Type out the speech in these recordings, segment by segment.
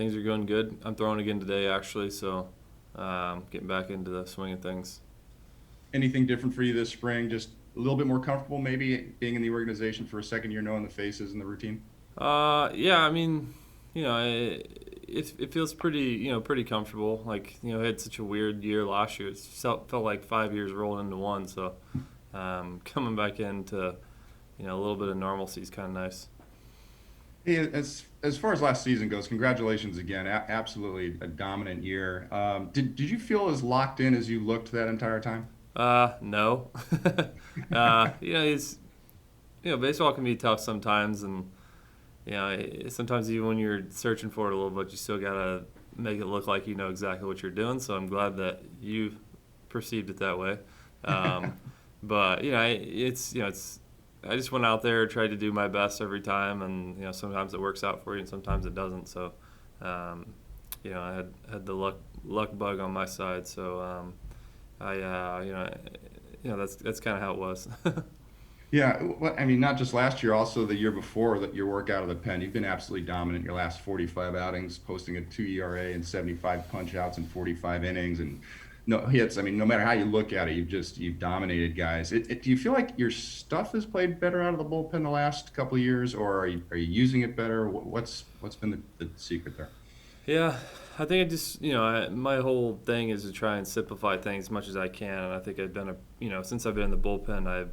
things are going good. I'm throwing again today, actually, so getting back into the swing of things. Anything different for you this spring? Just a little bit more comfortable, maybe being in the organization for a second year, knowing the faces and the routine. Yeah, I mean, it feels pretty comfortable. Like, I had such a weird year last year. It felt like 5 years rolled into one. So coming back into a little bit of normalcy is kind of nice. Hey, as far as last season goes, congratulations again. Absolutely a dominant year. Did you feel as locked in as you looked that entire time? No. It's baseball can be tough sometimes, and sometimes even when you're searching for it a little bit, you still gotta make it look like you know exactly what you're doing. So I'm glad that you perceived it that way. Um, but it's I just went out there, tried to do my best every time, and sometimes it works out for you, and sometimes it doesn't. So um, I had the luck bug on my side. So I that's kind of how it was. Yeah, well, I mean, not just last year, also the year before that your work out of the pen. You've been absolutely dominant your last 45 outings, posting a 2 ERA and 75 punch outs in 45 innings and no hits. I mean, no matter how you look at it, you've dominated guys. Do you feel like your stuff has played better out of the bullpen the last couple of years, or are you using it better? What's been the secret there? Yeah, I think my whole thing is to try and simplify things as much as I can. And I think I've been since I've been in the bullpen, I've,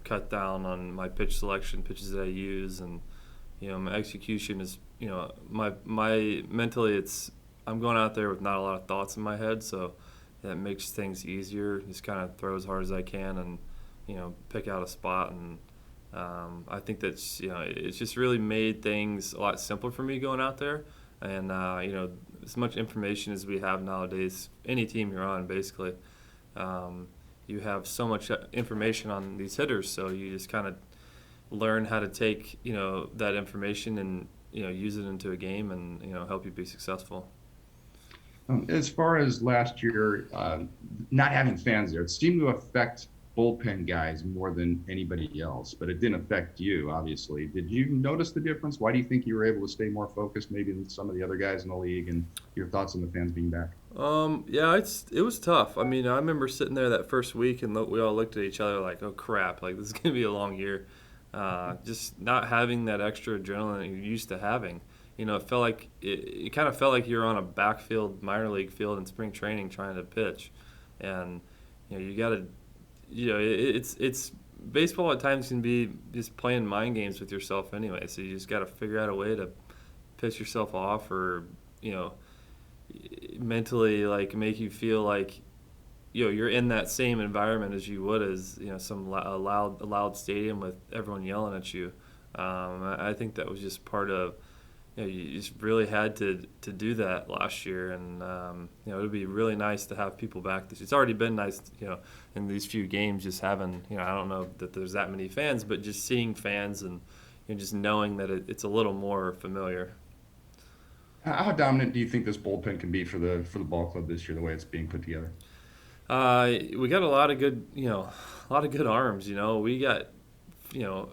cut down on my pitch selection, pitches that I use, and, my execution is, my mentally I'm going out there with not a lot of thoughts in my head. So that makes things easier. Just kind of throw as hard as I can and, pick out a spot. And I think that's, it's just really made things a lot simpler for me going out there. And as much information as we have nowadays, any team you're on, basically, you have so much information on these hitters. So you just kind of learn how to take that information and use it into a game and help you be successful. As far as last year, not having fans there, it seemed to affect bullpen guys more than anybody else, but it didn't affect you, obviously. Did you notice the difference? Why do you think you were able to stay more focused maybe than some of the other guys in the league? And your thoughts on the fans being back? Yeah, it was tough. I mean, I remember sitting there that first week and we all looked at each other like, "Oh crap! Like this is gonna be a long year." Just not having that extra adrenaline that you're used to having. It kind of felt like you're on a backfield minor league field in spring training trying to pitch, and you got to it's baseball at times can be just playing mind games with yourself anyway. So you just got to figure out a way to piss yourself off or you know mentally like make you feel like you're in that same environment as you would as a loud stadium with everyone yelling at you. I think that was just part of you just really had to do that last year, and it would be really nice to have people back. It's already been nice, in these few games, just having, I don't know that there's that many fans, but just seeing fans and just knowing that it's a little more familiar. How dominant do you think this bullpen can be for the ball club this year, the way it's being put together? We got a lot of good, a lot of good arms. We got, you know,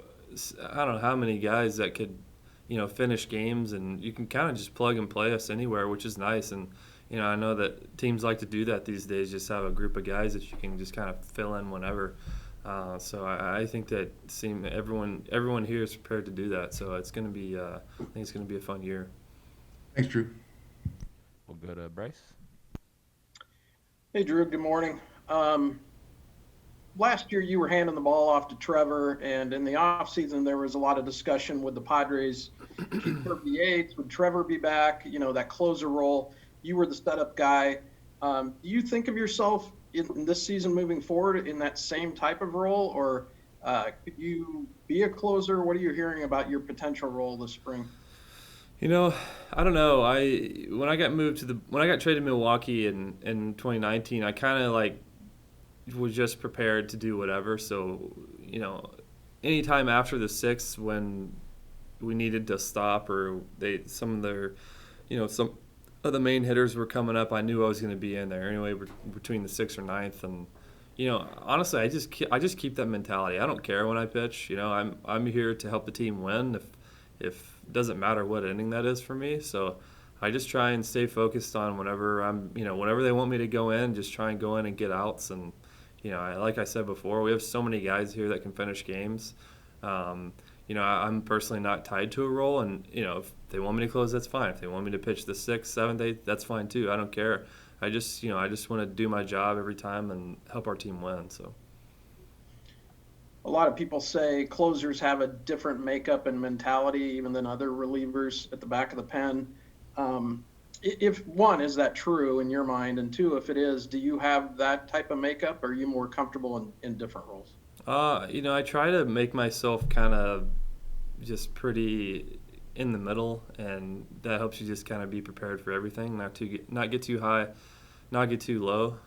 I don't know how many guys that could, finish games, and you can kind of just plug and play us anywhere, which is nice. And I know that teams like to do that these days. Just have a group of guys that you can just kind of fill in whenever. So I think that everyone here is prepared to do that. So it's going to be, I think it's going to be a fun year. Thanks, Drew. We'll go to Bryce. Hey, Drew. Good morning. Last year, you were handing the ball off to Trevor, and in the offseason, there was a lot of discussion with the Padres. Keep Kirby Yates. Would Trevor be back? That closer role. You were the setup guy. Do you think of yourself in this season moving forward in that same type of role, or could you be a closer? What are you hearing about your potential role this spring? I don't know. When I got traded to Milwaukee in 2019, I kind of like was just prepared to do whatever. So, anytime after the sixth when we needed to stop or some of the main hitters were coming up, I knew I was going to be in there anyway between the sixth or ninth. And honestly, I just keep that mentality. I don't care when I pitch. I'm here to help the team win. If it doesn't matter what inning that is for me. So I just try and stay focused on whenever they want me to go in, just try and go in and get outs. And, like I said before, we have so many guys here that can finish games. I'm personally not tied to a role, and, if they want me to close, that's fine. If they want me to pitch the 6th, 7th, 8th, that's fine too. I don't care. I just want to do my job every time and help our team win. So. A lot of people say closers have a different makeup and mentality even than other relievers at the back of the pen. If one, is that true in your mind? And two, if it is, do you have that type of makeup, or are you more comfortable in different roles? I try to make myself kind of just pretty in the middle, and that helps you just kind of be prepared for everything, not get too high, not get too low.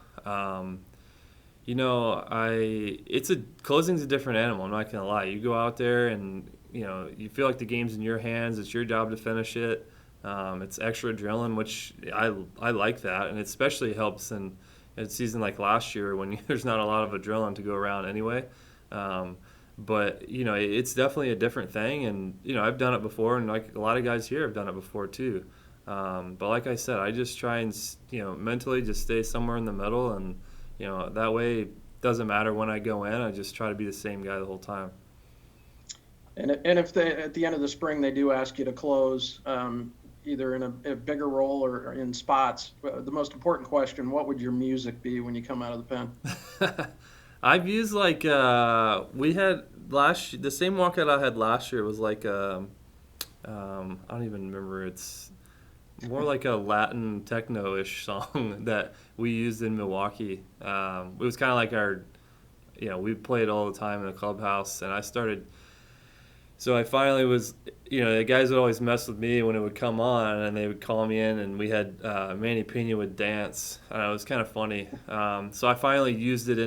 Closing's a different animal. I'm not gonna lie. You go out there and you feel like the game's in your hands. It's your job to finish it. It's extra adrenaline, which I like that, and it especially helps in a season like last year when there's not a lot of adrenaline to go around anyway. But it's definitely a different thing, and I've done it before, and like a lot of guys here have done it before too. But like I said, I just try and mentally just stay somewhere in the middle, and that way it doesn't matter when I go in. I just try to be the same guy the whole time. And if they, at the end of the spring, they do ask you to close, either in a bigger role or in spots, the most important question: what would your music be when you come out of the pen? I've used we had the same walkout I had last year was like I don't even remember. It's more like a Latin techno-ish song that we used in Milwaukee. It was kind of like we played all the time in the clubhouse, and so I finally was, the guys would always mess with me when it would come on, and they would call me in, and we had Manny Pena would dance. It was kind of funny. So I finally used it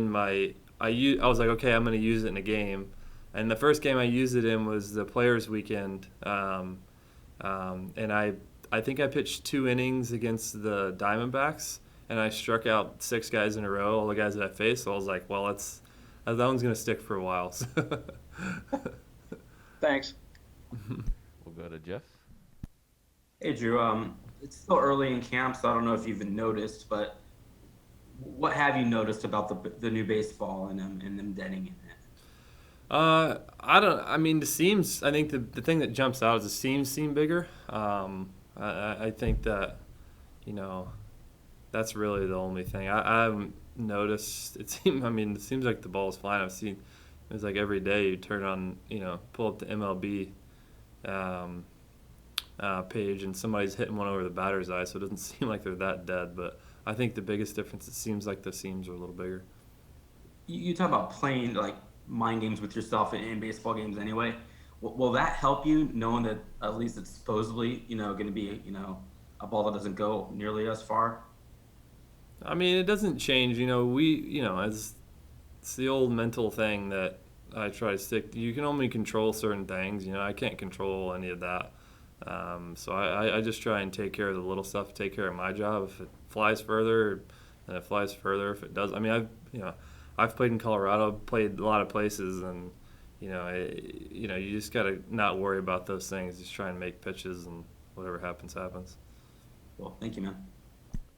I was like, okay, I'm going to use it in a game. And the first game I used it in was the Players Weekend. And I think I pitched 2 innings against the Diamondbacks, and I struck out 6 guys in a row, all the guys that I faced. So I was like, well, that one's going to stick for a while. So. Thanks. We'll go to Jeff. Hey, Drew. It's still early in camp, so I don't know if you've noticed, but what have you noticed about the new baseball and them denting in it? the seams, I think the thing that jumps out is the seams seem bigger. I think that, that's really the only thing. I haven't noticed. It seems like the ball's flying. I've seen, it's like every day you turn on, pull up the MLB page and somebody's hitting one over the batter's eye, so it doesn't seem like they're that dead. But I think the biggest difference, it seems like the seams are a little bigger. You talk about playing like mind games with yourself in baseball games anyway. Will that help you knowing that at least it's supposedly, going to be, a ball that doesn't go nearly as far? It doesn't change. It's the old mental thing that I try to stick. You can only control certain things. I can't control any of that. So I just try and take care of the little stuff, take care of my job. If it flies further, then it flies further. If it does, I've played in Colorado, played a lot of places, and you just gotta not worry about those things. Just try and make pitches, and whatever happens, happens. Well, thank you, man.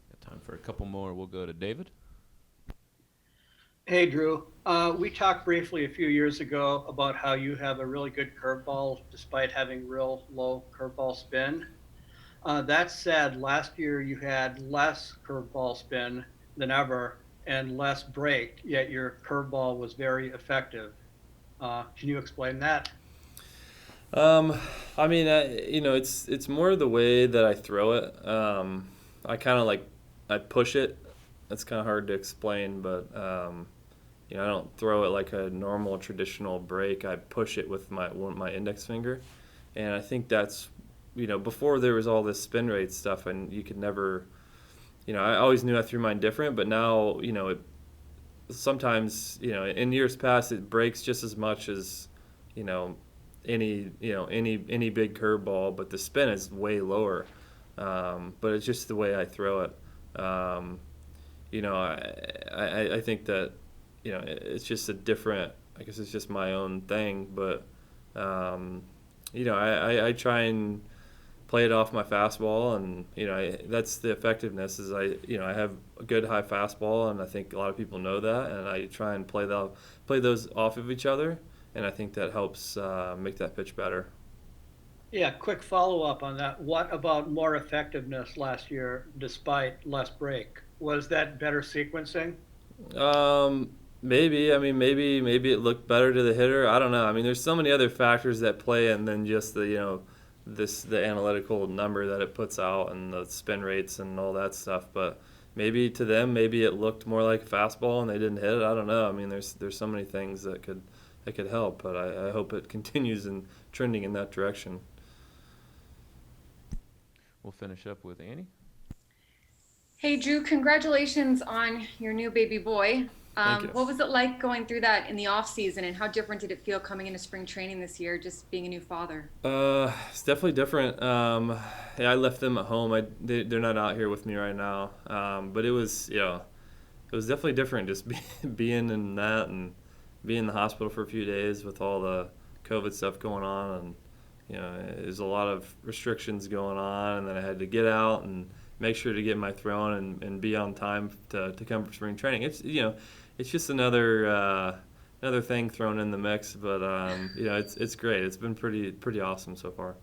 Got time for a couple more. We'll go to David. Hey, Drew. We talked briefly a few years ago about how you have a really good curveball despite having real low curveball spin. That said, last year you had less curveball spin than ever and less break, yet your curveball was very effective. Can you explain that? It's more the way that I throw it. I kind of I push it. That's kind of hard to explain, but I don't throw it like a normal traditional break. I push it with my index finger, and I think that's before there was all this spin rate stuff, and you could never. I always knew I threw mine different, but now sometimes in years past it breaks just as much as any big curveball, but the spin is way lower. But it's just the way I throw it. I think that it's just a different. I guess it's just my own thing, but I try and play it off my fastball, and that's the effectiveness. Is I have a good high fastball, and I think a lot of people know that, and I try and play those off of each other, and I think that helps make that pitch better. Yeah, quick follow-up on that. What about more effectiveness last year despite less break? Was that better sequencing? Maybe. I mean, maybe it looked better to the hitter. I don't know. I mean, there's so many other factors that play in than just the the analytical number that it puts out and the spin rates and all that stuff. But maybe to them, maybe it looked more like a fastball and they didn't hit it. I don't know. I mean, there's so many things that could help, but I hope it continues in trending in that direction. We'll finish up with Annie. Hey, Drew, congratulations on your new baby boy. Thank you. What was it like going through that in the off season, and how different did it feel coming into spring training this year, just being a new father? It's definitely different. Yeah, I left them at home. They're not out here with me right now. But it was definitely different just being in that and being in the hospital for a few days with all the COVID stuff going on, and there's a lot of restrictions going on, and then I had to get out and make sure to get my throw in and be on time to come for spring training. It's just another thing thrown in the mix, but it's great. It's been pretty awesome so far.